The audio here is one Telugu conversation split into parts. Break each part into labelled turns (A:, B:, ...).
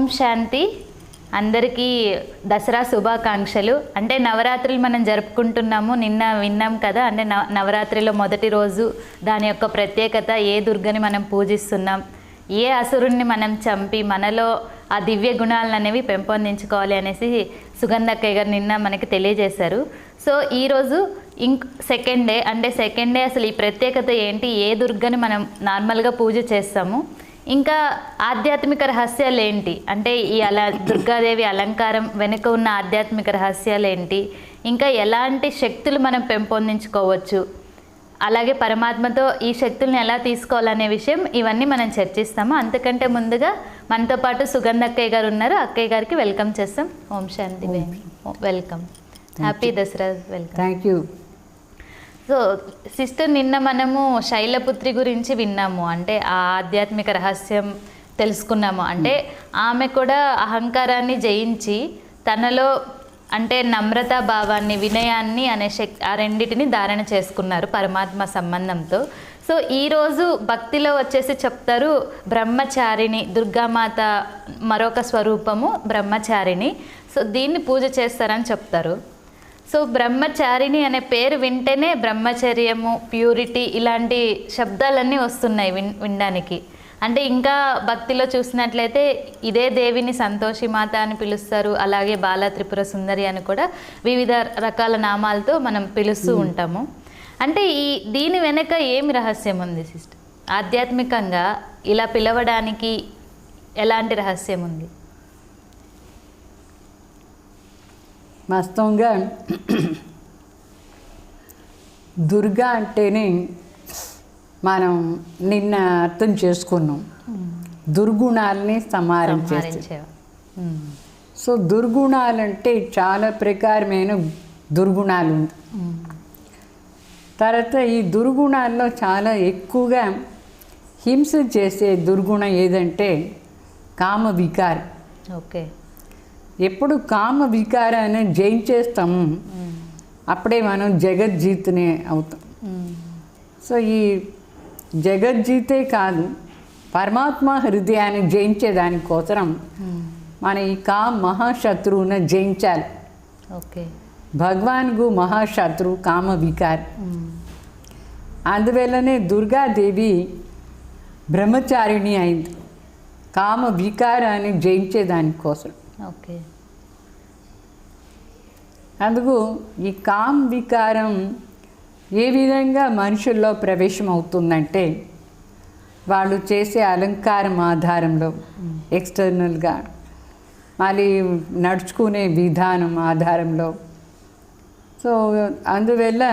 A: ఓం శాంతి. అందరికీ దసరా శుభాకాంక్షలు. అంటే నవరాత్రులు మనం జరుపుకుంటున్నాము. నిన్న విన్నాం కదా, అంటే నవరాత్రిలో మొదటి రోజు దాని యొక్క ప్రత్యేకత, ఏ దుర్గని మనం పూజిస్తున్నాం, ఏ అసురుణ్ణి మనం చంపి మనలో ఆ దివ్య గుణాలను అనేవి పెంపొందించుకోవాలి అనేసి సుగంధక్కయ్య గారు నిన్న మనకి తెలియజేశారు. సో ఈరోజు సెకండ్ డే, అంటే సెకండ్ డే అసలు ఈ ప్రత్యేకత ఏంటి, ఏ దుర్గని మనం నార్మల్గా పూజ చేస్తాము, ఇంకా ఆధ్యాత్మిక రహస్యాలు ఏంటి, అంటే ఈ దుర్గాదేవి అలంకారం వెనుక ఉన్న ఆధ్యాత్మిక రహస్యాలు ఏంటి, ఇంకా ఎలాంటి శక్తులు మనం పెంపొందించుకోవచ్చు, అలాగే పరమాత్మతో ఈ శక్తుల్ని ఎలా తీసుకోవాలనే విషయం ఇవన్నీ మనం చర్చిస్తాము. అంతకంటే ముందుగా మనతో పాటు సుగంధక్కయ్య గారు ఉన్నారు. అక్కయ్య గారికి వెల్కమ్ చేస్తాం. ఓం శాంతి. Welcome. Happy Dasara. Welcome.
B: Thank you.
A: So sister, నిన్న మనము శైలపుత్రి గురించి విన్నాము, అంటే ఆ ఆధ్యాత్మిక రహస్యం తెలుసుకున్నాము. అంటే ఆమె కూడా అహంకారాన్ని జయించి తనలో అంటే నమ్రతా భావాన్ని, వినయాన్ని అనే ఆ రెండిటిని ధారణ చేసుకున్నారు పరమాత్మ సంబంధంతో. సో ఈరోజు భక్తిలో వచ్చేసి చెప్తారు బ్రహ్మచారిణి, దుర్గామాత మరొక స్వరూపము బ్రహ్మచారిణి. సో దీన్ని పూజ చేస్తారని చెప్తారు. సో బ్రహ్మచారిణి అనే పేరు వింటేనే బ్రహ్మచర్యము, ప్యూరిటీ ఇలాంటి శబ్దాలన్నీ వస్తున్నాయి వినడానికి. అంటే ఇంకా భక్తిలో చూసినట్లయితే ఇదే దేవిని సంతోషి మాత అని పిలుస్తారు, అలాగే బాల త్రిపుర సుందరి అని కూడా వివిధ రకాల నామాలతో మనం పిలుస్తూ ఉంటాము. అంటే దీని వెనక ఏమి రహస్యం ఉంది సిస్టర్? ఆధ్యాత్మికంగా ఇలా పిలవడానికి ఎలాంటి రహస్యం ఉంది?
B: వాస్తవంగా దుర్గా అంటేనే మనం నిన్న అర్థం చేసుకున్నాం, దుర్గుణాలని సంహారం చేస్తే. సో దుర్గుణాలంటే చాలా ప్రకారమైన దుర్గుణాలు ఉంది. తర్వాత ఈ దుర్గుణాల్లో చాలా ఎక్కువగా హింస చేసే దుర్గుణం ఏదంటే కామ వికారం.
A: ఓకే. ఎప్పుడు
B: కామ వికారాన్ని జయించేస్తాము అప్పుడే మనం జగజ్జీతునే అవుతాం. సో ఈ జగజ్జీతే కాదు, పరమాత్మ హృదయాన్ని జయించేదానికోసం మన ఈ కామ మహాశత్రువుని జయించాలి.
A: ఓకే.
B: భగవాన్కు మహాశత్రువు కామ వికారం. అందువల్లనే దుర్గాదేవి బ్రహ్మచారిణి అయింది, కామ వికారాన్ని జయించేదానికోసం.
A: ఓకే.
B: అందుకు ఈ కామ వికారం ఏ విధంగా మనుషుల్లో ప్రవేశం అవుతుందంటే వాళ్ళు చేసే అలంకారం ఆధారంలో, ఎక్స్టర్నల్గా, మళ్ళీ నడుచుకునే విధానం ఆధారంలో. సో అందువల్ల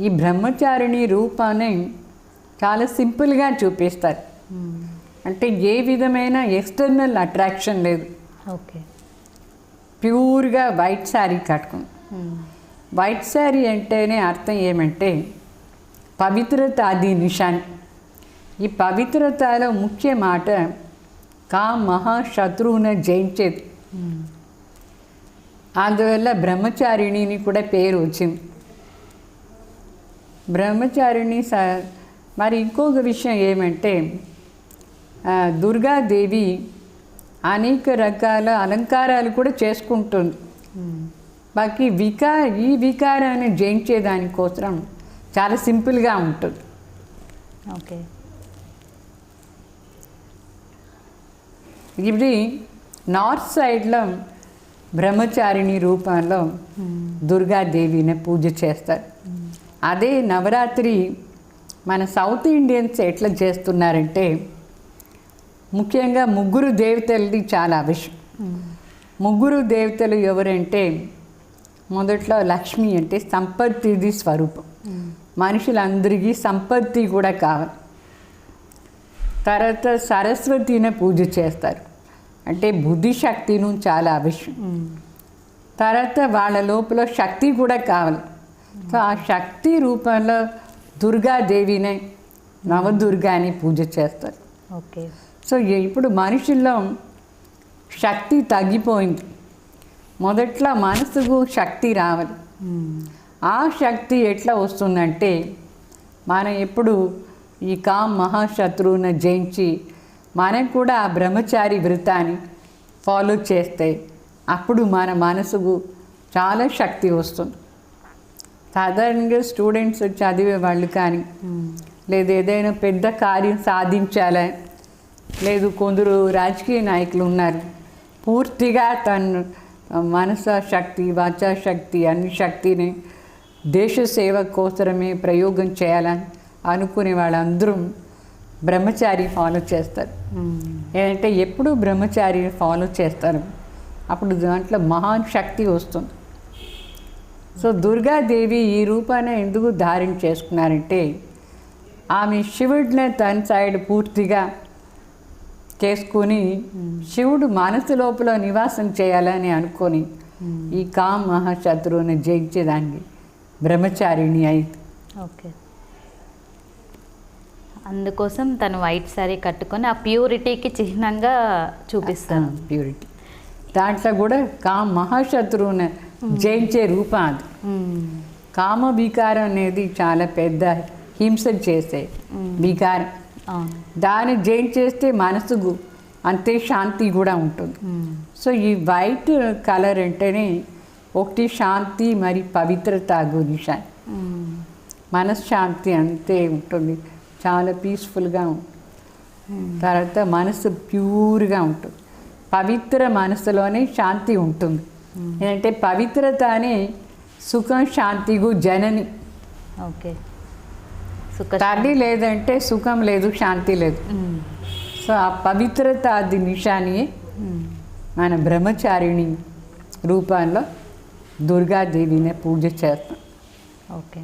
B: ఈ బ్రహ్మచారిణి రూపాన్ని చాలా సింపుల్గా చూపిస్తారు. అంటే ఏ విధమైన ఎక్స్టర్నల్ అట్రాక్షన్ లేదు.
A: ఓకే.
B: ప్యూర్గా వైట్ శారీ కట్టుకుని, వైట్ శారీ అంటేనే అర్థం ఏమంటే పవిత్రత, అది నిశాన్. ఈ పవిత్రతలో ముఖ్య మాట కామ మహాశత్రువుని జయించేది. అందువల్ల బ్రహ్మచారిణిని కూడా పేరు వచ్చింది. బ్రహ్మచారిణి మరి ఇంకొక విషయం ఏమంటే దుర్గాదేవి అనేక రకాల అలంకారాలు కూడా చేసుకుంటుంది. బాకీ ఈ వికారాన్ని జయించేదానికోసం చాలా సింపుల్గా ఉంటుంది.
A: ఓకే.
B: ఇది నార్త్ సైడ్లో బ్రహ్మచారిణి రూపంలో దుర్గాదేవిని పూజ చేస్తారు. అదే నవరాత్రి మన సౌత్ ఇండియన్స్ ఎట్లా చేస్తున్నారంటే ముఖ్యంగా ముగ్గురు దేవతలది చాలా అవసరం. ముగ్గురు దేవతలు ఎవరంటే మొదట్లో లక్ష్మి అంటే సంపత్తిది స్వరూపం, మనుషులందరికీ సంపత్తి కూడా కావాలి. తర్వాత సరస్వతిని పూజ చేస్తారు, అంటే బుద్ధిశక్తిను చాలా అవసరం. తర్వాత వాళ్ళ లోపల శక్తి కూడా కావాలి. సో ఆ శక్తి రూపంలో దుర్గాదేవిని, నవదుర్గాని పూజ చేస్తారు.
A: ఓకే.
B: సో ఇప్పుడు మనుషుల్లో శక్తి తగ్గిపోయింది. మొదట్లో మనసుకు శక్తి రావాలి. ఆ శక్తి ఎట్లా వస్తుందంటే మనం ఎప్పుడు ఈ కామ మహాశత్రువుని జయించి మనం కూడా ఆ బ్రహ్మచారి వ్రతాన్ని ఫాలో చేస్తే అప్పుడు మన మనసుకు చాలా శక్తి వస్తుంది. సాధారణంగా స్టూడెంట్స్ చదివే వాళ్ళు కానీ, లేదు ఏదైనా పెద్ద కార్యం సాధించాలని, లేదు కొందరు రాజకీయ నాయకులు ఉన్నారు, పూర్తిగా తన మనస శక్తి, వాచా శక్తి, అన్ని శక్తిని దేశ సేవ కోసమే ప్రయోగం చేయాలని అనుకునే వాళ్ళందరూ బ్రహ్మచారి ఫాలో చేస్తారు. ఏంటంటే ఎప్పుడు బ్రహ్మచారి ఫాలో చేస్తారు, అప్పుడు దాంట్లో మహాన్ శక్తి వస్తుంది. సో దుర్గాదేవి ఈ రూపాన్ని ఎందుకు ధారణ చేసుకున్నారంటే, ఆమె శివుడిని తన సైడ్ పూర్తిగా చేసుకొని శివుడు మనసు లోపల నివాసం చేయాలని అనుకొని ఈ కామ మహాశత్రువుని జయించేదాన్ని బ్రహ్మచారిణి అయింది.
A: ఓకే. అందుకోసం తను వైట్ శారీ కట్టుకొని ఆ ప్యూరిటీకి చిహ్నంగా చూపిస్తాను.
B: ప్యూరిటీ దాంట్లో కూడా కామ మహాశత్రువుని జయించే రూపం అది. కామ వికారం అనేది చాలా పెద్ద హింస చేసే వికారం. దాన్ని జయించేస్తే మనసుకు అంతే శాంతి కూడా ఉంటుంది. సో ఈ వైట్ కలర్ అంటేనే ఒకటి శాంతి మరి పవిత్రత గురించి, మనశ్శాంతి అంతే ఉంటుంది, చాలా పీస్ఫుల్గా ఉంటుంది. తర్వాత మనసు ప్యూర్గా ఉంటుంది. పవిత్ర మనసులోనే శాంతి ఉంటుంది. ఏంటంటే పవిత్రత అనే సుఖం శాంతికు జనని.
A: ఓకే.
B: తల్లి లేదంటే సుఖం లేదు, శాంతి లేదు. సో ఆ పవిత్రత అది నిశాని మన బ్రహ్మచారిణి రూపంలో దుర్గాదేవిని పూజ చేస్తాం.
A: ఓకే.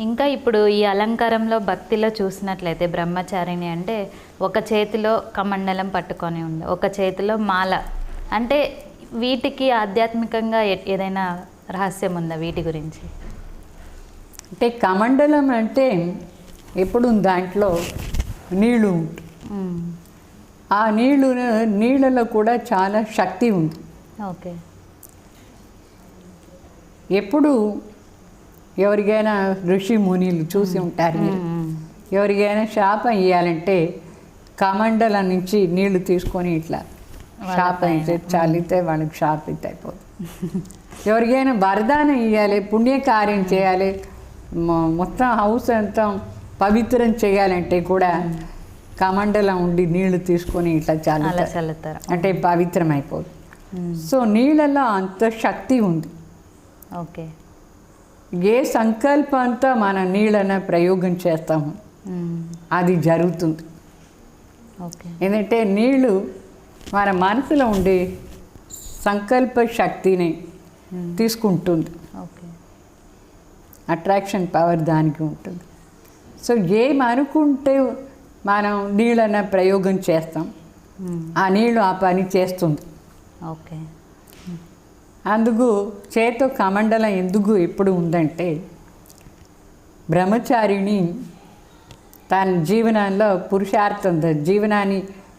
A: ఇంకా ఇప్పుడు ఈ అలంకారంలో భక్తిలో చూసినట్లయితే బ్రహ్మచారిణి అంటే ఒక చేతిలో కమండలం పట్టుకొని ఉంది, ఒక చేతిలో మాల. అంటే వీటికి ఆధ్యాత్మికంగా ఏదైనా రహస్యం ఉందా వీటి గురించి?
B: అంటే కమండలం అంటే ఎప్పుడు దాంట్లో నీళ్ళు ఉంటుంది. ఆ నీళ్ళలో కూడా చాలా శక్తి ఉంది.
A: ఓకే.
B: ఎప్పుడు ఎవరికైనా ఋషి మునిలు చూసి ఉంటారు మీరు, ఎవరికైనా శాపం ఇవ్వాలంటే కమండలం నుంచి నీళ్లు తీసుకొని ఇట్లా శాపం చల్లితే వాళ్ళకి శాపిత అయిపోతుంది. ఎవరికైనా వరదానం ఇవ్వాలి, పుణ్యకార్యం చేయాలి, మొత్తం హౌస్ అంతా పవిత్రం చేయాలంటే కూడా కమండలం ఉండి నీళ్లు తీసుకొని ఇట్లా చల్లుతారు, అంటే పవిత్రం అయిపోతుంది. సో నీళ్ళలో అంత శక్తి ఉంది.
A: ఓకే.
B: ఏ సంకల్పంతో మన నీళ్ళన ప్రయోగం చేస్తాము అది జరుగుతుంది.
A: ఓకే.
B: ఎందుకంటే నీళ్ళు మన మనసులో ఉండే సంకల్ప శక్తిని తీసుకుంటుంది.
A: ఓకే.
B: అట్రాక్షన్ పవర్ దానికి ఉంటుంది. సో ఏమనుకుంటే మనం నీళ్ళన ప్రయోగం చేస్తాం, ఆ నీళ్ళు ఆ పని చేస్తుంది.
A: ఓకే.
B: అందుకు చేతో కమండలం ఎందుకు ఎప్పుడు ఉందంటే, బ్రహ్మచారిణి తన జీవనంలో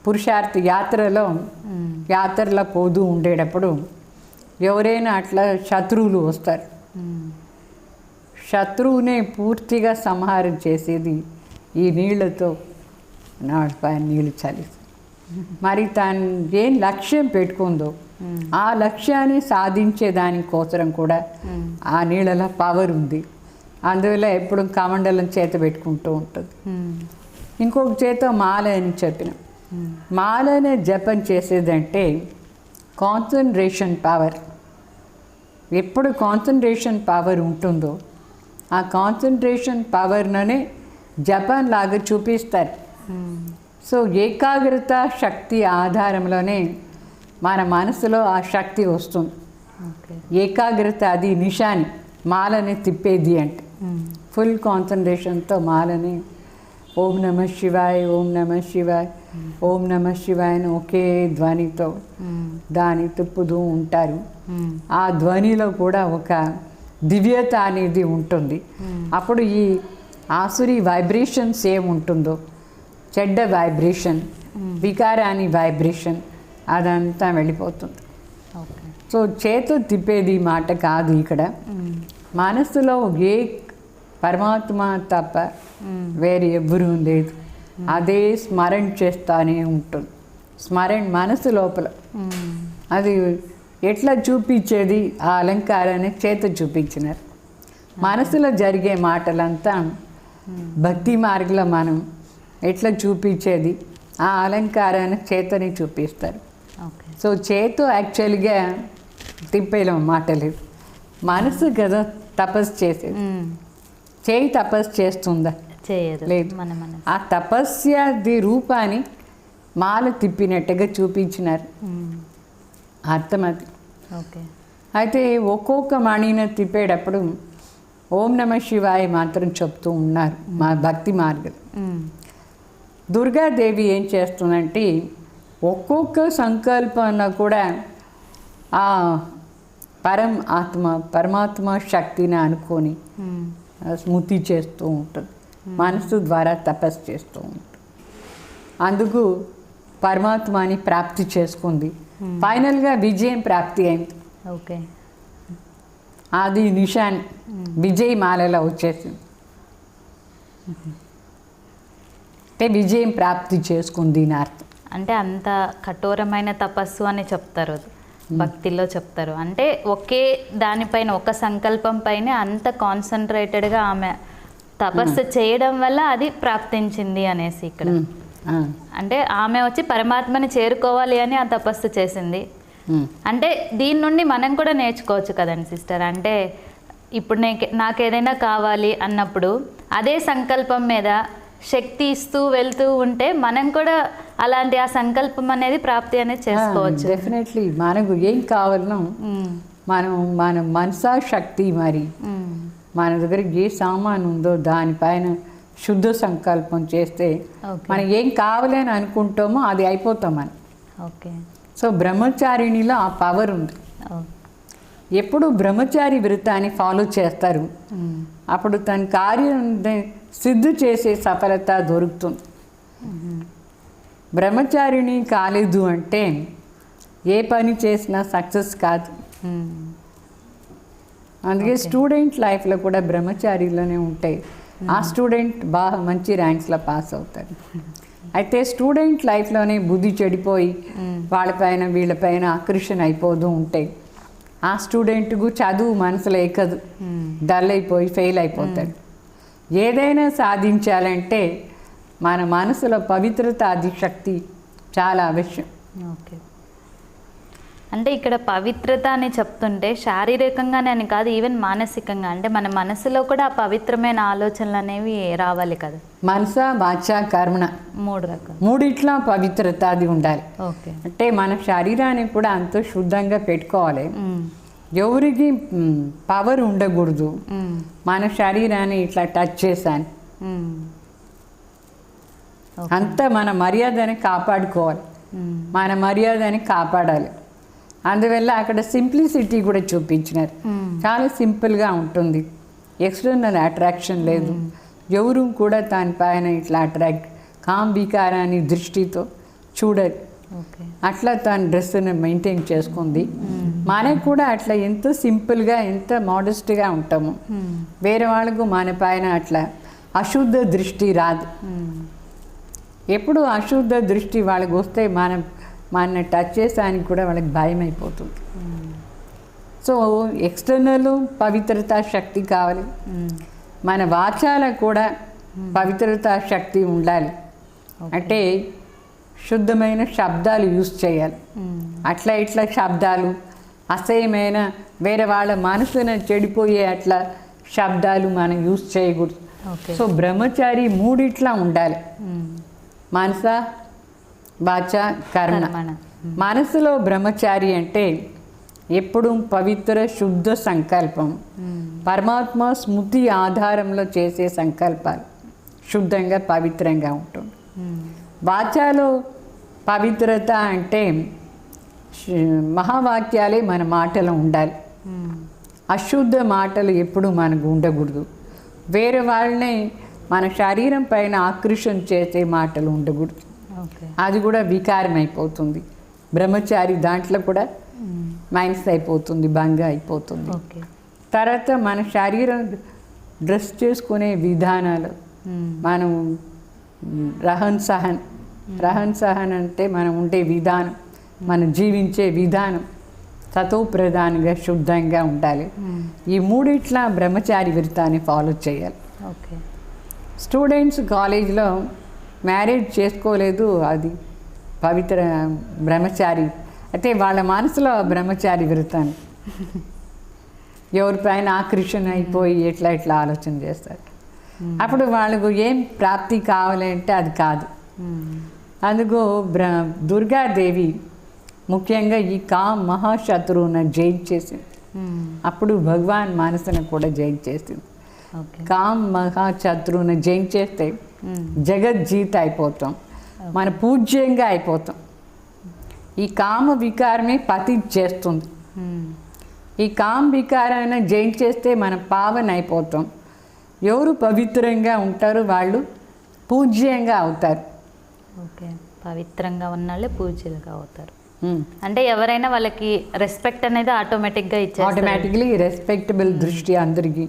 B: పురుషార్థ యాత్రలో పోతూ ఉండేటప్పుడు ఎవరైనా అట్లా శత్రువులు వస్తారు. శత్రువునే పూర్తిగా సంహారం చేసేది ఈ నీళ్ళతో నీళ్ళు చల్లి. మరి తను ఏం లక్ష్యం పెట్టుకుందో ఆ లక్ష్యాన్ని సాధించే దానికోసం కూడా ఆ నీళ్ళలో పవర్ ఉంది. అందువల్ల ఎప్పుడు కమండలం చేత పెట్టుకుంటూ ఉంటుంది. ఇంకొక చేత మాల అని చెప్పిన, మాలనే జపం చేసేదంటే కాన్సన్ట్రేషన్ పవర్. ఎప్పుడు కాన్సన్ట్రేషన్ పవర్ ఉంటుందో ఆ కాన్సన్ట్రేషన్ పవర్ననే జపం లాగా చూపిస్తారు. సో ఏకాగ్రత శక్తి ఆధారంలోనే మన మనసులో ఆ శక్తి వస్తుంది. ఏకాగ్రత అది నిశాని, మాలని తిప్పేది అంటే ఫుల్ కాన్సన్ట్రేషన్తో మాలని ఓం నమ శివాయ్, ఓం నమ శివాయ్, ఓం నమ శివాయ్ అని ఒకే ధ్వనితో దాన్ని తిప్పుతూ ఉంటారు. ఆ ధ్వనిలో కూడా ఒక దివ్యత అనేది ఉంటుంది. అప్పుడు ఈ ఆసురి వైబ్రేషన్స్ ఏముంటుందో, చెడ్డ వైబ్రేషన్, వికారాని వైబ్రేషన్ అదంతా వెళ్ళిపోతుంది. సో చేతు తిప్పేది మాట కాదు ఇక్కడ. మనసులో ఏ పరమాత్మ తప్ప వేరే ఎవ్వరూ లేదు, అదే స్మరణ చేస్తానే ఉంటుంది. స్మరణ మనసు లోపల అది ఎట్లా చూపించేది ఆ అలంకారాన్ని చేత చూపించినారు. మనసులో జరిగే మాటలంతా భక్తి మార్గంలో మనం ఎట్లా చూపించేది ఆ అలంకారాన్ని చేతని చూపిస్తారు.
A: ఓకే.
B: సో చేతు యాక్చువల్గా తిప్పేయలేం మాటలు, మనసు కదా తపస్సు చేసేది. చేయి తపస్సు చేస్తుందా?
A: చేయదు.
B: లేదు.
A: మన మనసు.
B: ఆ తపస్యాది రూపాన్ని మాల తిప్పినట్టుగా చూపించినారు. అర్థం అది.
A: ఓకే.
B: అయితే ఒక్కొక్క మణిని తిప్పేటప్పుడు ఓం నమ శివాయ మాత్రం చెప్తూ ఉన్నారు మా భక్తి మార్గం. దుర్గాదేవి ఏం చేస్తుందంటే ఒక్కొక్క సంకల్పన కూడా ఆ పరమాత్మ శక్తిని అనుకొని స్మృతి చేస్తూ ఉంటుంది, మనసు ద్వారా తపస్సు చేస్తూ ఉంటుంది. అందుకు పరమాత్మని ప్రాప్తి చేసుకుంది. ఫైనల్గా విజయం ప్రాప్తి అయింది.
A: ఓకే.
B: అది నిషాన్ విజయ్ మాలలో వచ్చేసింది. అంటే విజయం ప్రాప్తి చేసుకుంది అని అర్థం.
A: అంటే అంత కఠోరమైన తపస్సు అని చెప్తారు, భక్తిలో చెప్తారు. అంటే ఒకే దానిపైన ఒక సంకల్పం పైన అంత కాన్సన్ట్రేటెడ్గా ఆమె తపస్సు చేయడం వల్ల అది ప్రాప్తించింది అనేసి ఇక్కడ. అంటే ఆమె వచ్చి పరమాత్మని చేరుకోవాలి అని ఆ తపస్సు చేసింది. అంటే దీని నుండి మనం కూడా నేర్చుకోవచ్చు కదండి సిస్టర్. అంటే ఇప్పుడు నాకు ఏదైనా కావాలి అన్నప్పుడు అదే సంకల్పం మీద శక్తి ఇస్తూ వెళ్తూ ఉంటే మనం కూడా అలాంటి ఆ సంకల్పం అనేది ప్రాప్తి అనేది చేసుకోవచ్చు.
B: డెఫినెట్లీ మనకు ఏం కావాలనో మన మనసా శక్తి, మరి మన దగ్గర ఏ సామాన్ ఉందో దానిపైన శుద్ధ సంకల్పం చేస్తే మనం ఏం కావాలని అనుకుంటామో అది అయిపోతాం మనం.
A: ఓకే.
B: సో బ్రహ్మచారిణిలో ఆ పవర్ ఉంది. ఎప్పుడు బ్రహ్మచారి వ్రతాన్ని ఫాలో చేస్తారు అప్పుడు తన కార్యం సిద్ధి చేసే సఫలత దొరుకుతుంది. బ్రహ్మచారిణి కాలేదు అంటే ఏ పని చేసినా సక్సెస్ కాదు. అందుకే స్టూడెంట్ లైఫ్లో కూడా బ్రహ్మచారిలోనే ఉంటాయి. ఆ స్టూడెంట్ బాగా మంచి ర్యాంక్స్లో పాస్ అవుతారు. అయితే స్టూడెంట్ లైఫ్లోనే బుద్ధి చెడిపోయి వాళ్ళపైన వీళ్ళపైన ఆకర్షణ అయిపోతూ ఉంటాయి. ఆ స్టూడెంట్కు చదువు మనసులో ఎక్కదు, డల్ అయిపోయి ఫెయిల్ అయిపోతాడు. ఏదైనా సాధించాలంటే మన మనసులో పవిత్రత అది శక్తి చాలా అవశ్యం.
A: ఓకే. అంటే ఇక్కడ పవిత్రత అని చెప్తుంటే శారీరకంగానే అని కాదు, ఈవెన్ మానసికంగా అంటే మన మనసులో కూడా ఆ పవిత్రమైన ఆలోచనలు అనేవి రావాలి కదా. మనస
B: వాచ కర్మణ
A: 3 రకాలు,
B: మూడిట్లా పవిత్రత అది ఉండాలి.
A: ఓకే.
B: అంటే మన శరీరాన్ని కూడా అంత శుద్ధంగా పెట్టుకోవాలి. ఎవరికి పవర్ ఉండకూడదు. మన శరీరాన్ని ఇట్లా టచ్ చేశాను అంతా మన మర్యాదని కాపాడుకోవాలి, మన మర్యాదని కాపాడాలి. అందువల్ల అక్కడ సింప్లిసిటీ కూడా చూపించినారు. చాలా సింపుల్గా ఉంటుంది, ఎక్స్టర్నల్ అట్రాక్షన్ లేదు. ఎవరు కూడా దానిపైన ఇట్లా అట్రాక్ట్ కాంబికారాన్ని దృష్టితో చూడరు. అట్లా తన డ్రెస్ని మెయింటైన్ చేసుకుంది. మనకు కూడా అట్లా ఎంతో సింపుల్గా ఎంత మోడెస్ట్గా ఉంటాము. వేరే వాళ్ళకు మన పైన అట్లా అశుద్ధ దృష్టి రాదు. ఎప్పుడు అశుద్ధ దృష్టి వాళ్ళకి వస్తే మన టచ్ చేసానికి కూడా వాళ్ళకి భయం అయిపోతుంది. సో ఎక్స్టర్నల్ పవిత్రత శక్తి కావాలి, మన వాచాలకు కూడా పవిత్రత శక్తి ఉండాలి. అంటే శుద్ధమైన శబ్దాలు యూజ్ చేయాలి. అట్లా ఇట్లా శబ్దాలు అసహ్యమైన వేరే వాళ్ళ మనసును చెడిపోయే అట్లా శబ్దాలు మనం యూజ్ చేయకూడదు. సో బ్రహ్మచారి మూడిట్లా ఉండాలి, మనస వాచ కర్మ. మనసులో బ్రహ్మచారి అంటే ఎప్పుడు పవిత్ర శుద్ధ సంకల్పం, పరమాత్మ స్మృతి ఆధారంలో చేసే సంకల్పాలు శుద్ధంగా పవిత్రంగా ఉంటుంది. వాచాలో పవిత్రత అంటే మహావాక్యాలే మన మాటలు ఉండాలి. అశుద్ధ మాటలు ఎప్పుడు మనకు ఉండకూడదు. వేరే వాళ్ళని మన శరీరం పైన ఆకర్షణ చేసే మాటలు ఉండకూడదు. అది కూడా వికారం అయిపోతుంది. బ్రహ్మచారి దాంట్లో కూడా మైనస్ అయిపోతుంది, భంగ అయిపోతుంది. తర్వాత మన శరీరం డ్రెస్ చేసుకునే విధానాలు, మనం రహన్ సహన్ రహన్ సహన్ అంటే మనం ఉండే విధానం, మనం జీవించే విధానం సతో ప్రధానంగా శుద్ధంగా ఉండాలి. ఈ మూడిట్లా బ్రహ్మచారి వ్రతాన్ని ఫాలో చేయాలి.
A: ఓకే.
B: స్టూడెంట్స్ కాలేజీలో మ్యారేజ్ చేసుకోలేదు, అది పవిత్ర బ్రహ్మచారి అయితే వాళ్ళ మనసులో బ్రహ్మచారి వ్రతాన్ని ఎవరిపైన ఆకర్షణ అయిపోయి ఎట్లా ఇట్లా ఆలోచన చేస్తారు. అప్పుడు వాళ్ళకు ఏం ప్రాప్తి కావాలంటే అది కాదు. అందుకు దుర్గాదేవి ముఖ్యంగా ఈ కామ్ మహాశత్రువును జయించేసింది. అప్పుడు భగవాన్ మనసును కూడా జయించేసింది. కామ్ మహాశత్రువును జయించేస్తే జగజ్జీత అయిపోతాం, మన పూజ్యంగా అయిపోతాం. ఈ కామ వికారమే పతి చేస్తుంది. ఈ కామ వికారాన్ని జయించేస్తే మనం పావన అయిపోతాం. ఎవరు పవిత్రంగా ఉంటారో వాళ్ళు పూజ్యంగా అవుతారు.
A: ఓకే. పవిత్రంగా ఉన్నాళ్ళే పూజ్యులుగా అవుతారు. అంటే ఎవరైనా వాళ్ళకి రెస్పెక్ట్ అనేది ఆటోమేటిక్గా ఇచ్చేస్తారు.
B: ఆటోమేటిక్లీ రెస్పెక్టబుల్ దృష్టి అందరికీ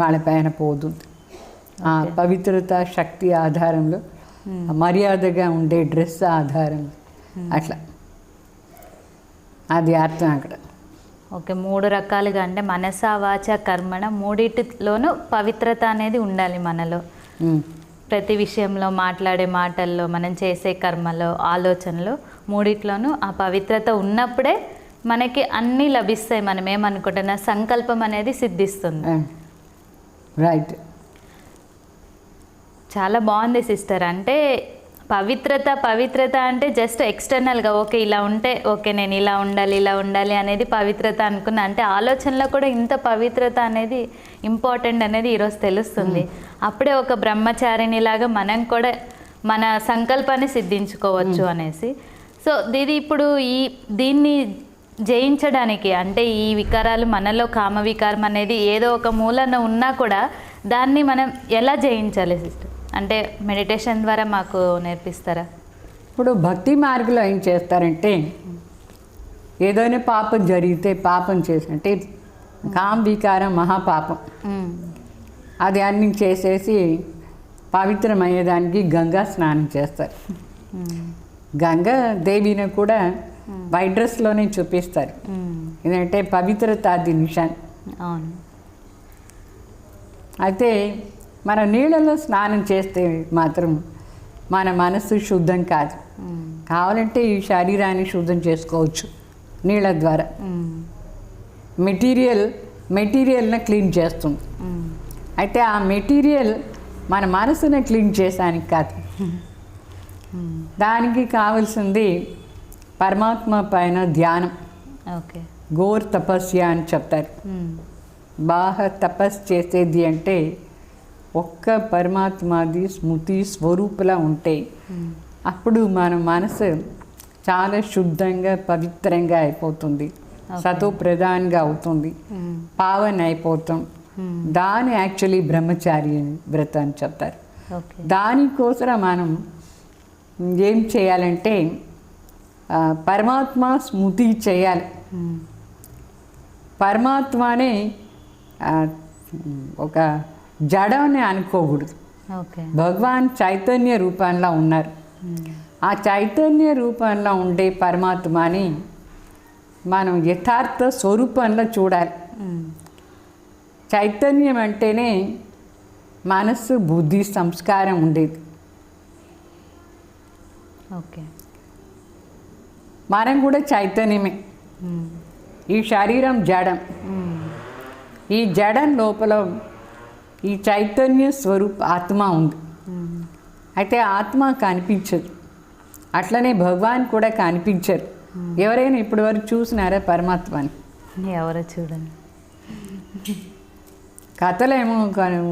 B: వాళ్ళపైన పోతుంది. ఆ పవిత్రత శక్తి ఆధారంలో, మర్యాదగా ఉండే డ్రెస్ ఆధారంలో అట్లా అది అర్థం అక్కడ.
A: ఓకే. 3 రకాలుగా అంటే మనస వాచ కర్మణ మూడిటిలోనూ పవిత్రత అనేది ఉండాలి మనలో. ప్రతి విషయంలో, మాట్లాడే మాటల్లో, మనం చేసే కర్మలో, ఆలోచనలో మూడిట్లోనూ ఆ పవిత్రత ఉన్నప్పుడే మనకి అన్నీ లభిస్తాయి. మనం ఏమనుకుంటున్నా సంకల్పం అనేది సిద్ధిస్తుంది.
B: రైట్.
A: చాలా బాగుంది సిస్టర్. అంటే పవిత్రత అంటే జస్ట్ ఎక్స్టర్నల్గా ఓకే ఇలా ఉంటే ఓకే నేను ఇలా ఉండాలి అనేది పవిత్రత అనుకున్నా. అంటే ఆలోచనలో కూడా ఇంత పవిత్రత అనేది ఇంపార్టెంట్ అనేది ఈరోజు తెలుస్తుంది. అప్పుడే ఒక బ్రహ్మచారిణిలాగా మనం కూడా మన సంకల్పాన్ని సిద్ధించుకోవచ్చు అనేసి. సో ఇప్పుడు దీన్ని జయించడానికి అంటే ఈ వికారాలు మనలో కామ వికారం అనేది ఏదో ఒక మూలన ఉన్నా కూడా దాన్ని మనం ఎలా జయించాలి సిస్టర్? అంటే మెడిటేషన్ ద్వారా మాకు నేర్పిస్తారా?
B: ఇప్పుడు భక్తి మార్గంలో ఏం చేస్తారంటే ఏదైనా పాపం జరిగితే పాపం చేసి అంటే కామ వికారం మహాపాపం, అది అన్ని చేసేసి పవిత్రమయ్యేదానికి గంగా స్నానం చేస్తారు. గంగా దేవిని కూడా వైట్ డ్రెస్లోనే చూపిస్తారు. ఎందుకంటే పవిత్రత అది నిశాన్.
A: అవును.
B: అయితే మన నీళ్ళలో స్నానం చేస్తే మాత్రం మన మనసు శుద్ధం కాదు. కావాలంటే ఈ శరీరాన్ని శుద్ధం చేసుకోవచ్చు నీళ్ళ ద్వారా. మెటీరియల్ని క్లీన్ చేస్తుంది. అయితే ఆ మెటీరియల్ మన మనసుని క్లీన్ చేసానికి కాదు. దానికి కావాల్సింది పరమాత్మ పైన ధ్యానం.
A: ఓకే.
B: ఘోర్ తపస్య అని చెప్తారు. బాగా తపస్సు చేసేది అంటే ఒక్క పరమాత్మది స్మృతి స్వరూపులా ఉంటే అప్పుడు మన మనసు చాలా శుద్ధంగా పవిత్రంగా అయిపోతుంది, సతో ప్రధానంగా అవుతుంది, పావన అయిపోతాం. దాని యాక్చువల్లీ బ్రహ్మచారి వ్రతం అని చెప్తారు. దానికోసం మనం ఏం చేయాలంటే పరమాత్మ స్మృతి చేయాలి. పరమాత్మనే ఒక జడని అనుకోకూడదు. భగవాన్ చైతన్య రూపంలో ఉన్నారు. ఆ చైతన్య రూపంలో ఉండే పరమాత్మని మనం యథార్థ స్వరూపంలో చూడాలి. చైతన్యం అంటేనే మనస్సు బుద్ధి సంస్కారం ఉండేది.
A: ఓకే.
B: మనం కూడా చైతన్యమే. ఈ శరీరం జడం. ఈ జడం లోపల ఈ చైతన్య స్వరూప ఆత్మ ఉంది. అయితే ఆత్మ కనిపించదు. అట్లనే భగవాన్ కూడా కనిపించరు. ఎవరైనా ఇప్పటి వరకు చూసినారా పరమాత్మని?
A: ఎవరో చూడండి.
B: కథలేమో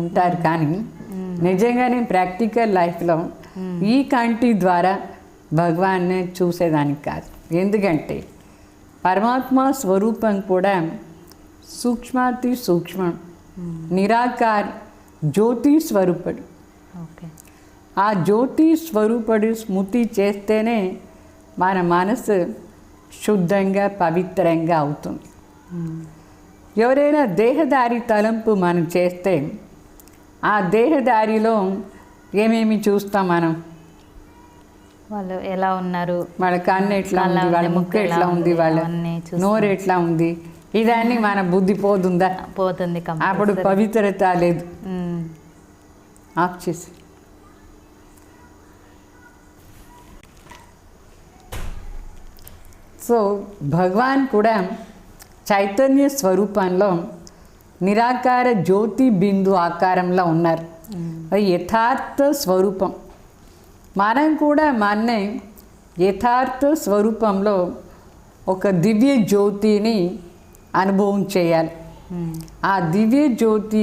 B: ఉంటారు కానీ నిజంగానే ప్రాక్టికల్ లైఫ్లో ఈ కంటి ద్వారా భగవాన్ని చూసేదానికి కాదు. ఎందుకంటే పరమాత్మ స్వరూపం కూడా సూక్ష్మాతి సూక్ష్మం, నిరాకార్ జ్యోతి స్వరూపుడు. ఆ జ్యోతి స్వరూపుడు స్మృతి చేస్తేనే మన మనసు శుద్ధంగా పవిత్రంగా అవుతుంది. ఎవరైనా దేహదారి తలంపు మనం చేస్తే ఆ దేహదారిలో ఏమేమి చూస్తాం మనం?
A: వాళ్ళు ఎలా ఉన్నారు,
B: వాళ్ళ కన్ను ఎట్లా ఉంది, వాళ్ళ ముక్కు ఎట్లా ఉంది, వాళ్ళ
A: అవన్నీ చూస్తాం.
B: నోరు ఎట్లా ఉంది, ఇదాన్ని మన బుద్ధి పోతుందా?
A: పోతుంది
B: అప్పుడు
A: కంపల్సరీ.
B: పవిత్రత లేదు.
A: ఉమ్.
B: ఆఫ్ చేసి సో భగవాన్ కూడా చైతన్య స్వరూపంలో నిరాకార జ్యోతి బిందు ఆకారంలో ఉన్నారు. అది యథార్థ స్వరూపం. మనం కూడా మన యథార్థ స్వరూపంలో ఒక దివ్య జ్యోతిని అనుభవం చేయాలి. ఆ దివ్య జ్యోతి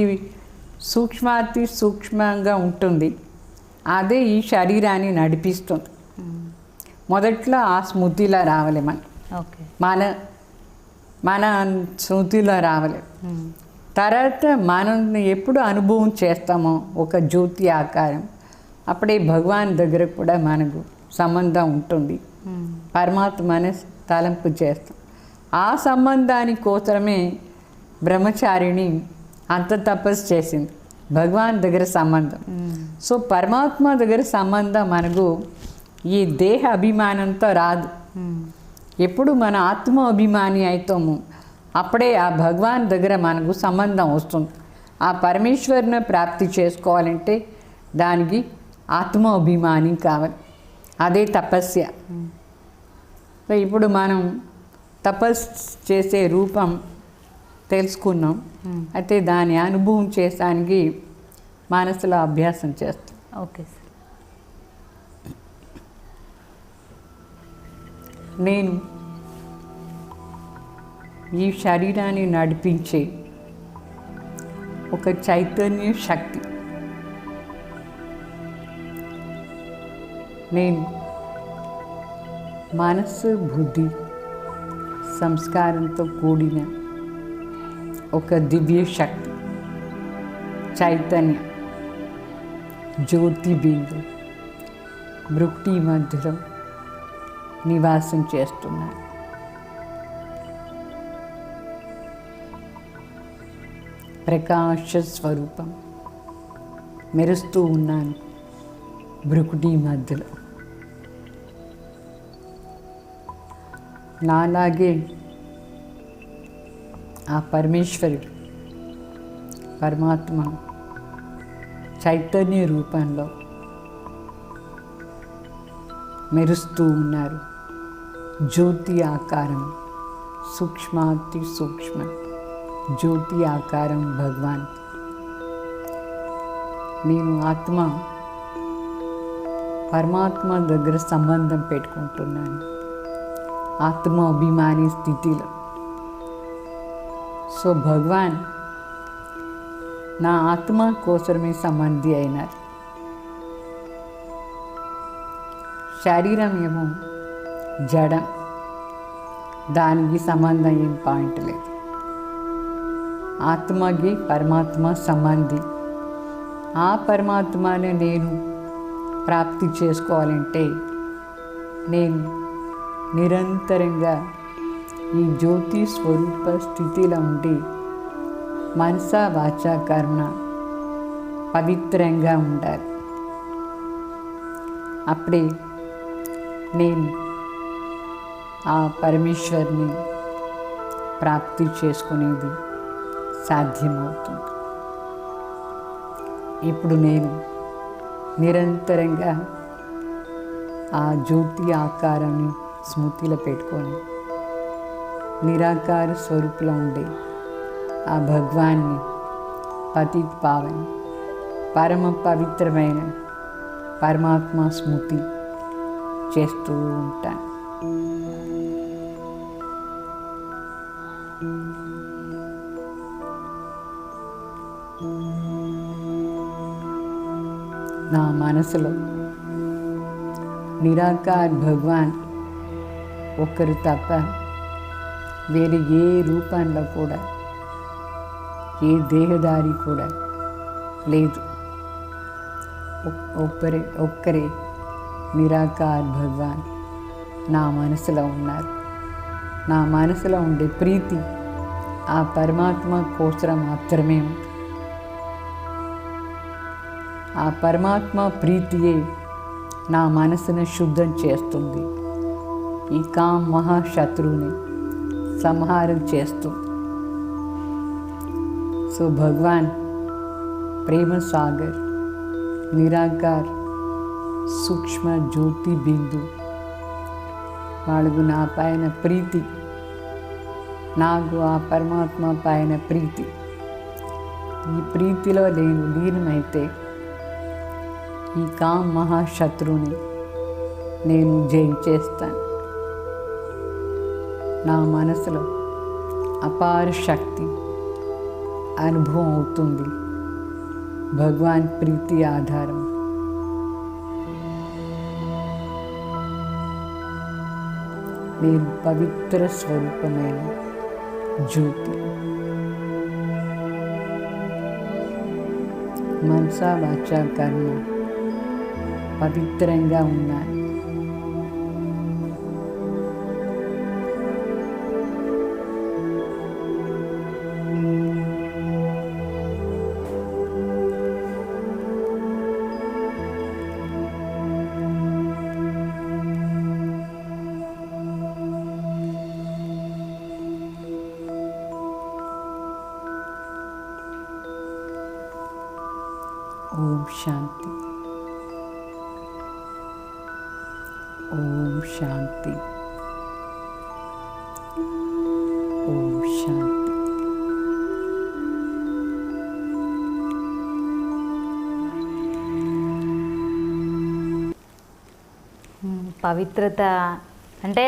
B: సూక్ష్మాతి సూక్ష్మంగా ఉంటుంది. అదే ఈ శరీరాన్ని నడిపిస్తుంది. మొదట్లో ఆ స్మృతిలో రావాలి
A: ఓకే.
B: మన స్మృతిలో రావాలి. తర్వాత మనం ఎప్పుడు అనుభవం చేస్తామో ఒక జ్యోతి ఆకారం, అప్పుడే భగవాన్ దగ్గర కూడా మనకు సంబంధం ఉంటుంది. పరమాత్మని తలంపు చేస్తాం. ఆ సంబంధాని కోసమే బ్రహ్మచారిణి అంత తపస్సు చేసింది. భగవాన్ దగ్గర సంబంధం. సో పరమాత్మ దగ్గర సంబంధం మనకు ఈ దేహ అభిమానంతో రాదు. ఎప్పుడు మన ఆత్మ అభిమాని అవుతాము అప్పుడే ఆ భగవాన్ దగ్గర మనకు సంబంధం వస్తుంది. ఆ పరమేశ్వరుని ప్రాప్తి చేసుకోవాలంటే దానికి ఆత్మ అభిమాని కావాలి. అదే తపస్య. సో ఇప్పుడు మనం తపస్సు చేసే రూపం తెలుసుకున్నాం. అయితే దాని అనుభవం చేసానికి మనసులో అభ్యాసం చేస్తాం.
A: Okay sir.
B: నేను ఈ శరీరాన్ని నడిపించే ఒక చైతన్య శక్తి. నేను మనస్సు బుద్ధి సంస్కారంతో కూడిన ఒక దివ్య శక్తి, చైతన్య జ్యోతి బిందు భృకుటి మధ్యలో నివాసం చేస్తున్నాను. ప్రకాశ స్వరూపం మెరుస్తూ ఉన్నాను భృకుటి మధ్యలో. నాలాగే ఆ పరమేశ్వరుడు పరమాత్మ చైతన్య రూపంలో మెరుస్తూ ఉన్నారు. జ్యోతి ఆకారం, సూక్ష్మాతి సూక్ష్మ జ్యోతి ఆకారం భగవాన్. నేను ఆత్మ పరమాత్మ దగ్గర సంబంధం పెట్టుకుంటున్నాను ఆత్మ అభిమాని స్థితిలో. సో భగవాన్ నా ఆత్మ కోసమే సంబంధి అయినారు. శరీరం ఏమో జడం, దానికి సంబంధం ఏం పాయింట్ లేదు. ఆత్మకి పరమాత్మ సంబంధి. ఆ పరమాత్మని నేను ప్రాప్తి చేసుకోవాలంటే నేను నిరంతరంగా ఈ జ్యోతి స్వరూప స్థితిలో ఉండి మనస వాచ కర్మ పవిత్రంగా ఉండాలి. అప్పుడే నేను ఆ పరమేశ్వరుని ప్రాప్తి చేసుకునేది సాధ్యమవుతుంది. ఇప్పుడు నేను నిరంతరంగా ఆ జ్యోతి ఆకారాన్ని స్మృతిలో పెట్టుకొని నిరాకార స్వరూపంలో ఉండే ఆ భగవాన్ని పతిత్ పావని పరమ పవిత్రమైన పరమాత్మ స్మృతి చేస్తూ ఉంటాను. నా మనసులో నిరాకార్ భగవాన్ ఒక్కరు తప్ప వేరే ఏ రూపంలో కూడా ఏ దేహదారి కూడా లేదు. ఒక్కరే నిరాకార్ భగవాన్ నా మనసులో ఉన్నారు. నా మనసులో ఉండే ప్రీతి ఆ పరమాత్మ కోసం మాత్రమే ఉంది. ఆ పరమాత్మ ప్రీతియే నా మనసును శుద్ధం చేస్తుంది. ఈ కామ్ మహాశత్రువుని సంహారం చేస్తుంది. సో భగవాన్ ప్రేమ సాగర్, నిరాకార్, సూక్ష్మ జ్యోతి బిందు వాళ్ళకు నా పైన ప్రీతి, నాకు ఆ పరమాత్మ పైన ప్రీతి. ఈ ప్రీతిలో నేను లీనమైతే ఈ కామ్ మహాశత్రువుని నేను జయించేస్తాను. నా మనసులో అపార శక్తి అనుభవం అవుతుంది. భగవాన్ ప్రీతి ఆధారం. నేను పవిత్ర స్వరూపమైన జ్యోతి. మనసా వాచా కర్మ పవిత్రంగా ఉన్నాను. ఓం శాంతి. ఓం శాంతి. ఓం శాంతి.
A: పవిత్రత అంటే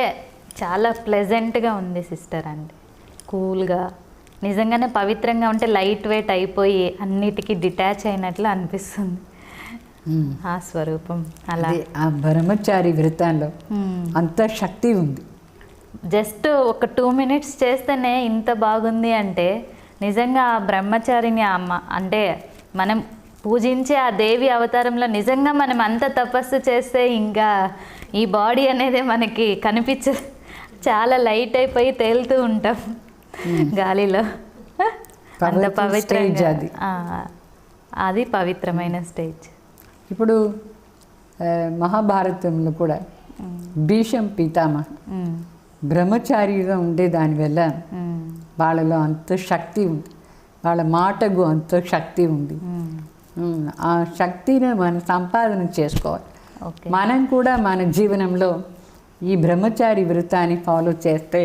A: చాలా ప్లెజెంట్గా ఉంది సిస్టర్. అంటే కూల్గా, నిజంగానే పవిత్రంగా ఉంటే లైట్ వెయిట్ అయిపోయి అన్నిటికీ డిటాచ్ అయినట్లు అనిపిస్తుంది ఆ స్వరూపం. అలా
B: ఆ బ్రహ్మచారి వ్రతంలో అంత శక్తి ఉంది.
A: జస్ట్ ఒక 2 minutes చేస్తేనే ఇంత బాగుంది అంటే నిజంగా ఆ బ్రహ్మచారిని అమ్మ అంటే మనం పూజించే ఆ దేవి అవతారంలో నిజంగా మనం అంత తపస్సు చేస్తే ఇంకా ఈ బాడీ అనేది మనకి కనిపించదు. చాలా లైట్ అయిపోయి తేలుతూ ఉంటాం గాలిలో. అంత పవిత్రంగా అది పవిత్రమైన స్టేజ్.
B: ఇప్పుడు మహాభారతంలో కూడా భీష్మ పితామహ బ్రహ్మచారిగా ఉండే దానివల్ల వాళ్ళలో అంత శక్తి ఉంది, వాళ్ళ మాటకు అంత శక్తి ఉంది. ఆ శక్తిని మనం సంపాదన చేసుకోవాలి. మనం కూడా మన జీవనంలో ఈ బ్రహ్మచారి వ్రతాన్ని ఫాలో చేస్తే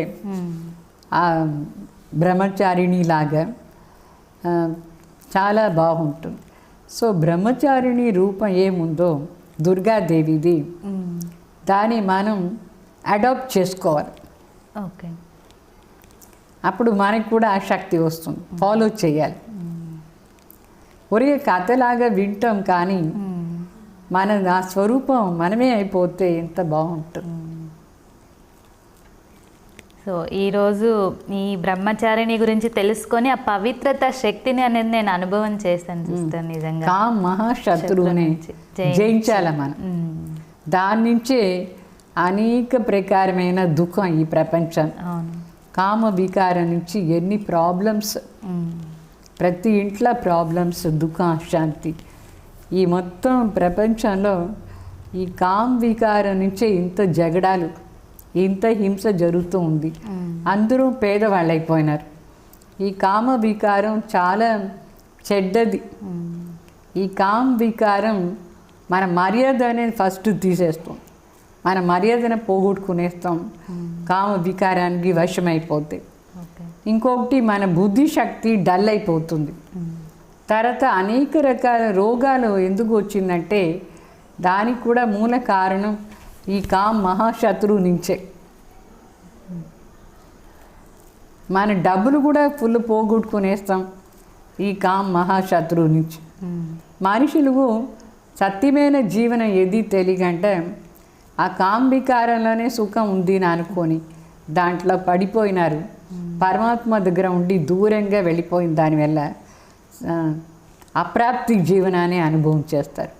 B: ఆ బ్రహ్మచారిణి లాగా చాలా బాగుంటుంది. సో బ్రహ్మచారిణి రూపం ఏముందో దుర్గాదేవిది, దాన్ని మనం అడాప్ట్ చేసుకోవాలి.
A: ఓకే,
B: అప్పుడు మనకు కూడా ఆ శక్తి వస్తుంది. ఫాలో చేయాలి. ఒరే కథలాగా వింటాం కానీ మన ఆ స్వరూపం మనమే అయిపోతే ఎంత బాగుంటుంది.
A: సో ఈరోజు ఈ బ్రహ్మచారిణి గురించి తెలుసుకొని ఆ పవిత్రత శక్తిని అనేది నేను అనుభవం చేశాను సిస్టర్. నిజంగా
B: కామ మహాశత్రువుని జయించాలి మనం. దాని నుంచే అనేక ప్రకారమైన దుఃఖం ఈ ప్రపంచం. కామ వికారం నుంచి ఎన్ని ప్రాబ్లమ్స్, ప్రతి ఇంట్లో ప్రాబ్లమ్స్, దుఃఖం, అశాంతి. ఈ మొత్తం ప్రపంచంలో ఈ కామ వికారం నుంచే ఇంత జగడాలు, ఇంత హింస జరుగుతూ ఉంది. అందరూ పేదవాళ్ళు అయిపోయినారు. ఈ కామ వికారం చాలా చెడ్డది. ఈ కామ వికారం మన మర్యాద అనేది ఫస్ట్ తీసేస్తాం. మన మర్యాదను పోగొట్టుకునేస్తాం కామ వికారానికి వశమైపోతే. ఇంకొకటి మన బుద్ధి శక్తి డల్ అయిపోతుంది. తర్వాత అనేక రకాల రోగాలు ఎందుకు వచ్చిందంటే దానికి కూడా మూల కారణం ఈ కామ మహాశత్రువు నుంచే. మన డబ్బులు కూడా ఫుల్ పోగొట్టుకునేస్తాం ఈ కామ మహాశత్రువు నుంచి. మనుషులకు సత్యమైన జీవనం ఏది తెలియకంటే ఆ కామ వికారంలోనే సుఖం ఉంది అని అనుకొని దాంట్లో పడిపోయినారు. పరమాత్మ దగ్గర ఉండి దూరంగా వెళ్ళిపోయిన దానివల్ల అప్రాప్తి జీవనాన్ని అనుభవం చేస్తారు.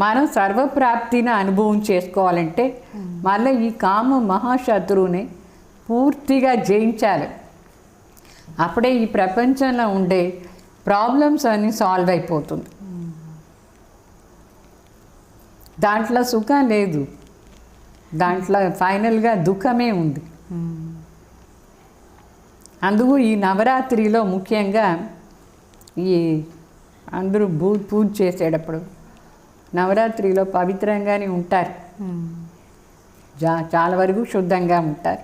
B: మనం సర్వప్రాప్తిని అనుభవం చేసుకోవాలంటే మళ్ళీ ఈ కామ మహాశత్రువుని పూర్తిగా జయించాలి. అప్పుడే ఈ ప్రపంచంలో ఉండే ప్రాబ్లమ్స్ అన్నీ సాల్వ్ అయిపోతుంది. దాంట్లో సుఖం లేదు, దాంట్లో ఫైనల్గా దుఃఖమే ఉంది. అందుకు ఈ నవరాత్రిలో ముఖ్యంగా ఈ అందరూ పూజ చేసేటప్పుడు నవరాత్రిలో పవిత్రంగానే ఉంటారు, చాలా వరకు శుద్ధంగా ఉంటారు.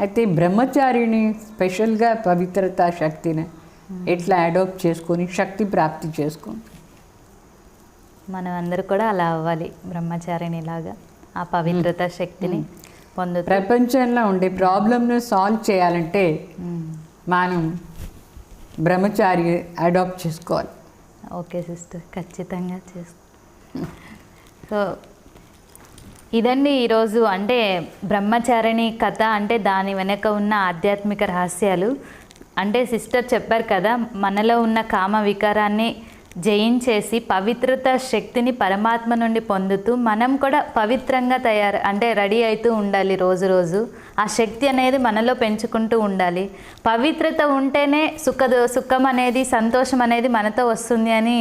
B: అయితే బ్రహ్మచారిని స్పెషల్గా పవిత్రతా శక్తిని ఎట్లా అడాప్ట్ చేసుకొని శక్తి ప్రాప్తి చేసుకొని
A: మనం అందరూ కూడా అలా అవ్వాలి, బ్రహ్మచారిని లాగా ఆ పవిత్రత శక్తిని పొందు.
B: ప్రపంచంలో ఉండే ప్రాబ్లమ్ను సాల్వ్ చేయాలంటే మనం బ్రహ్మచారి అడాప్ట్ చేసుకోవాలి.
A: ఓకే సిస్టర్, ఖచ్చితంగా చేస్తాం. సో ఇదండి ఈరోజు అంటే బ్రహ్మచారిణి కథ, అంటే దాని వెనక ఉన్న ఆధ్యాత్మిక రహస్యాలు. అంటే సిస్టర్ చెప్పారు కదా, మనలో ఉన్న కామ వికారాన్ని జయించేసి పవిత్రత శక్తిని పరమాత్మ నుండి పొందుతూ మనం కూడా పవిత్రంగా అంటే రెడీ అవుతూ ఉండాలి రోజు రోజు. ఆ శక్తి అనేది మనలో పెంచుకుంటూ ఉండాలి. పవిత్రత ఉంటేనే సుఖం అనేది, సంతోషం అనేది మనతో వస్తుంది అని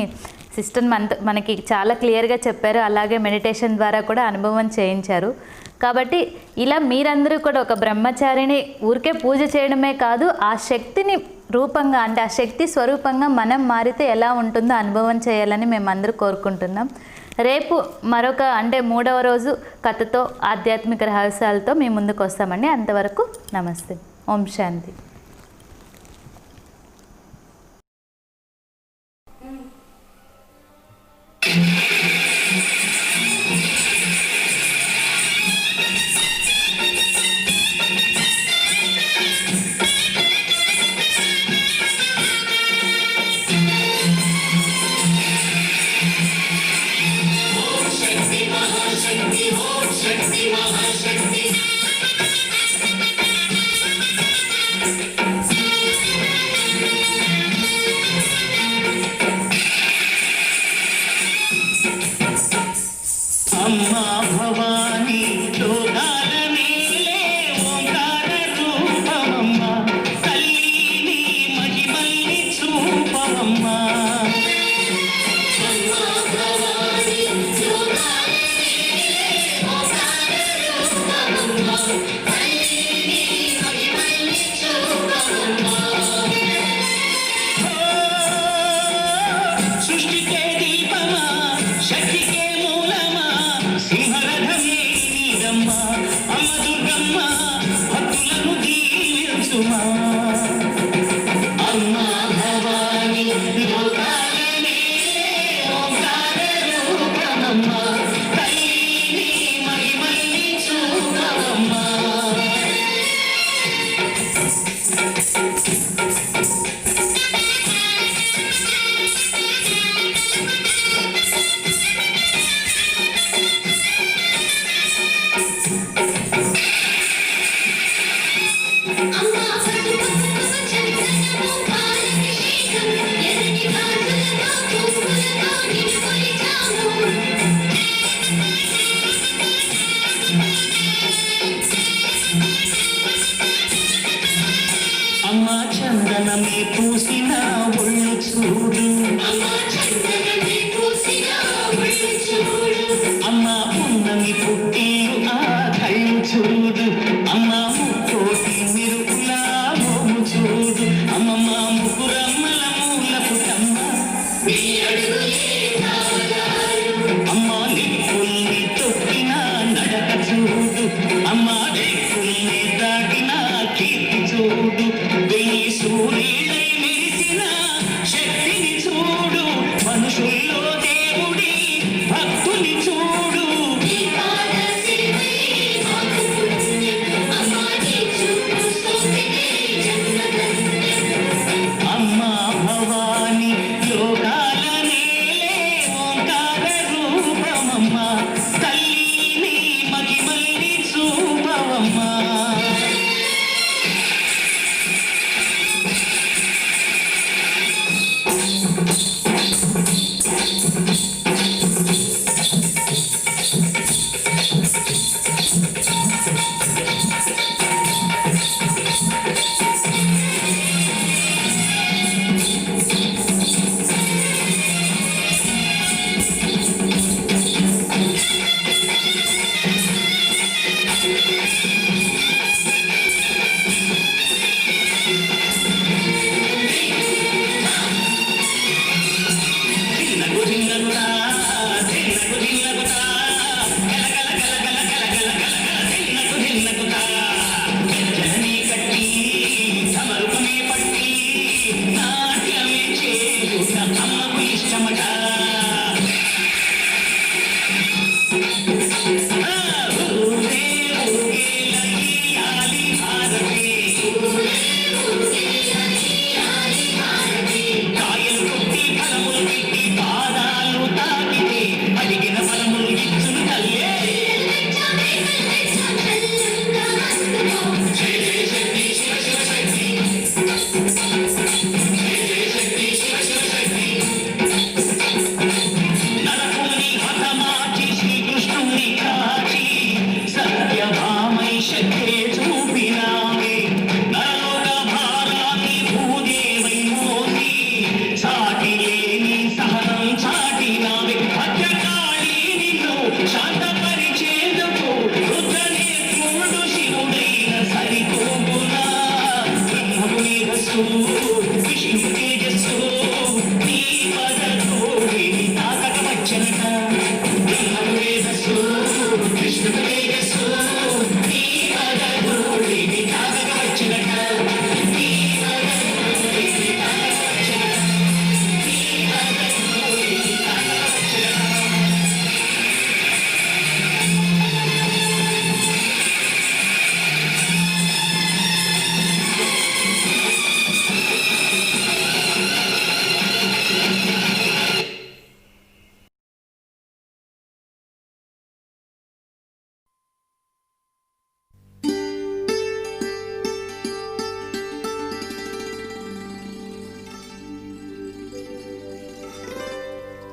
A: సిస్టర్ మనకి చాలా క్లియర్గా చెప్పారు. అలాగే మెడిటేషన్ ద్వారా కూడా అనుభవం చేయించారు. కాబట్టి ఇలా మీరందరూ కూడా ఒక బ్రహ్మచారిని ఊరికే పూజ చేయడమే కాదు, ఆ శక్తిని రూపంగా అంటే ఆ శక్తి స్వరూపంగా మనం మారితే ఎలా ఉంటుందో అనుభవం చేయాలని మేమందరూ కోరుకుంటున్నాం. రేపు మరొక అంటే 3వ రోజు కథతో ఆధ్యాత్మిక రహస్యాలతో మేము ముందుకు వస్తామండి. అంతవరకు నమస్తే. ఓం శాంతి.
C: అమ్మా భవానీ లోకాల నీలే ఓంకార రూపమమ్మా, తల్లిని మహిమల్ని చూపవమ్మా. సృష్టికే దీపమా, శక్తికే మూలమా, సింహరథమే నీదమ్మా, అమ్మ దుర్గమ్మ భక్తులను దీవించుమా. అమ్మా భవానీ లోకాల నీలే ఓంకార రూపమమ్మా, తల్లిని మహిమల్ని చూపవమ్మా. అమ్మా చందనమే పూసిన ఒళ్ళు చూడు, అమ్మా పున్నమి పుట్టిలు ఆ కళ్ళు చూడు, అమ్మా ముక్కోటి మిరుపుల మోము చూడు, అమ్మమ్మ ముకురమ్మల మూల పుటమ్మ, అమ్మా నిప్పుల్ని తొక్కిన నడక చూడు, అమ్మా రేకుల్ని దాటిన కీర్తి చూడు, వెయ్యి సూర్యులై మెరిసిన శక్తిని చూడు, మనుషుల్లో చూడు